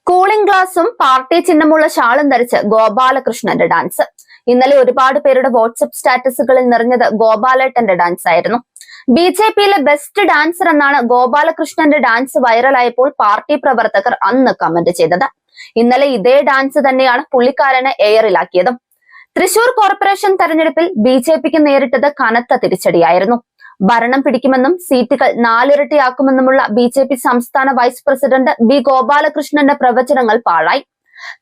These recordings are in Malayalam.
കൂളിംഗ് ഗ്ലാസും പാർട്ടി ചിഹ്നമുള്ള ഷാളും ധരിച്ച് ഗോപാലകൃഷ്ണന്റെ ഡാൻസ്. ഇന്നലെ ഒരുപാട് പേരുടെ വാട്സപ്പ് സ്റ്റാറ്റസുകളിൽ നിറഞ്ഞത് ഗോപാലേട്ടന്റെ ഡാൻസ് ആയിരുന്നു. ബി.ജെ.പിയിലെ ബെസ്റ്റ് ഡാൻസർ എന്നാണ് ഗോപാലകൃഷ്ണന്റെ ഡാൻസ് വൈറലായപ്പോൾ പാർട്ടി പ്രവർത്തകർ അന്ന് കമന്റ് ചെയ്തത്. ഇന്നലെ ഇതേ ഡാൻസ് തന്നെയാണ് പുള്ളിക്കാരനെ എയറിലാക്കിയതും. തൃശൂർ കോർപ്പറേഷൻ തെരഞ്ഞെടുപ്പിൽ ബി.ജെ.പിക്ക് നേരിട്ടത് കനത്ത തിരിച്ചടിയായിരുന്നു. ഭരണം പിടിക്കുമെന്നും സീറ്റുകൾ 4 ഇരട്ടിയാക്കുമെന്നുമുള്ള ബി.ജെ.പി സംസ്ഥാന വൈസ് പ്രസിഡന്റ് ബി ഗോപാലകൃഷ്ണന്റെ പ്രവചനങ്ങൾ പാഴായി.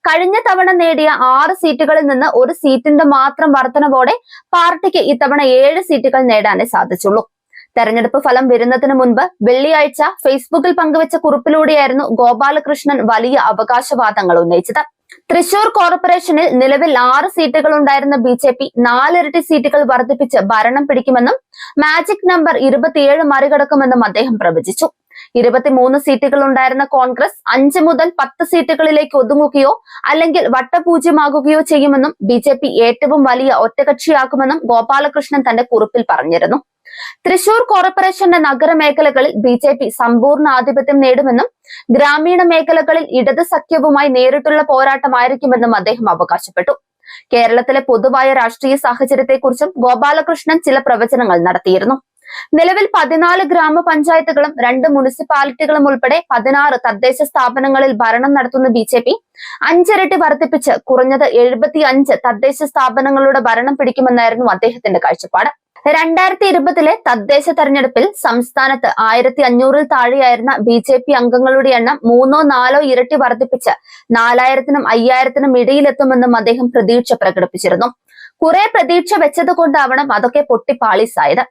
കഴിഞ്ഞ തവണ നേടിയ 6 സീറ്റുകളിൽ നിന്ന് ഒരു സീറ്റിന്റെ മാത്രം വർധനവോടെ പാർട്ടിക്ക് ഇത്തവണ 7 സീറ്റുകൾ നേടാനേ സാധിച്ചുള്ളൂ. തെരഞ്ഞെടുപ്പ് ഫലം വരുന്നതിന് മുൻപ് വെള്ളിയാഴ്ച ഫേസ്ബുക്കിൽ പങ്കുവച്ച കുറിപ്പിലൂടെയായിരുന്നു ഗോപാലകൃഷ്ണൻ വലിയ അവകാശവാദങ്ങൾ ഉന്നയിച്ചത്. തൃശൂർ കോർപ്പറേഷനിൽ നിലവിൽ 6 സീറ്റുകൾ ഉണ്ടായിരുന്ന ബി.ജെ.പി 4 ഇരട്ടി സീറ്റുകൾ വർദ്ധിപ്പിച്ച് ഭരണം പിടിക്കുമെന്നും മാജിക് നമ്പർ 27 മറികടക്കുമെന്നും അദ്ദേഹം പ്രവചിച്ചു. 23 സീറ്റുകൾ ഉണ്ടായിരുന്ന കോൺഗ്രസ് 5 മുതൽ 10 സീറ്റുകളിലേക്ക് ഒതുങ്ങുകയോ അല്ലെങ്കിൽ വട്ടപൂജ്യമാകുകയോ ചെയ്യുമെന്നും ബി.ജെ.പി ഏറ്റവും വലിയ ഒറ്റകക്ഷിയാക്കുമെന്നും ഗോപാലകൃഷ്ണൻ തന്റെ കുറിപ്പിൽ പറഞ്ഞിരുന്നു. തൃശൂർ കോർപ്പറേഷന്റെ നഗരമേഖലകളിൽ ബി.ജെ.പി സമ്പൂർണ്ണ ആധിപത്യം നേടുമെന്നും ഗ്രാമീണ മേഖലകളിൽ ഇടത് സഖ്യവുമായി നേരിട്ടുള്ള പോരാട്ടമായിരിക്കുമെന്നും അദ്ദേഹം അവകാശപ്പെട്ടു. കേരളത്തിലെ പൊതുവായ രാഷ്ട്രീയ സാഹചര്യത്തെക്കുറിച്ചും ഗോപാലകൃഷ്ണൻ ചില പ്രവചനങ്ങൾ നടത്തിയിരുന്നു. നിലവിൽ 14 ഗ്രാമപഞ്ചായത്തുകളും 2 മുനിസിപ്പാലിറ്റികളും ഉൾപ്പെടെ 16 തദ്ദേശ സ്ഥാപനങ്ങളിൽ ഭരണം നടത്തുന്ന ബി.ജെ.പി 5 ഇരട്ടി വർദ്ധിപ്പിച്ച് കുറഞ്ഞത് 75 തദ്ദേശ സ്ഥാപനങ്ങളുടെ ഭരണം പിടിക്കുമെന്നായിരുന്നു അദ്ദേഹത്തിന്റെ കാഴ്ചപ്പാട്. 2020 തദ്ദേശ തെരഞ്ഞെടുപ്പിൽ സംസ്ഥാനത്ത് 1500-ൽ താഴെയായിരുന്ന ബി.ജെ.പി അംഗങ്ങളുടെ എണ്ണം 3-4 ഇരട്ടി വർദ്ധിപ്പിച്ച് 4000-നും 5000-നും ഇടയിലെത്തുമെന്നും അദ്ദേഹം പ്രതീക്ഷ പ്രകടിപ്പിച്ചിരുന്നു. കുറെ പ്രതീക്ഷ വെച്ചത് കൊണ്ടാവണം അതൊക്കെ പൊട്ടിപ്പാളീസായത്.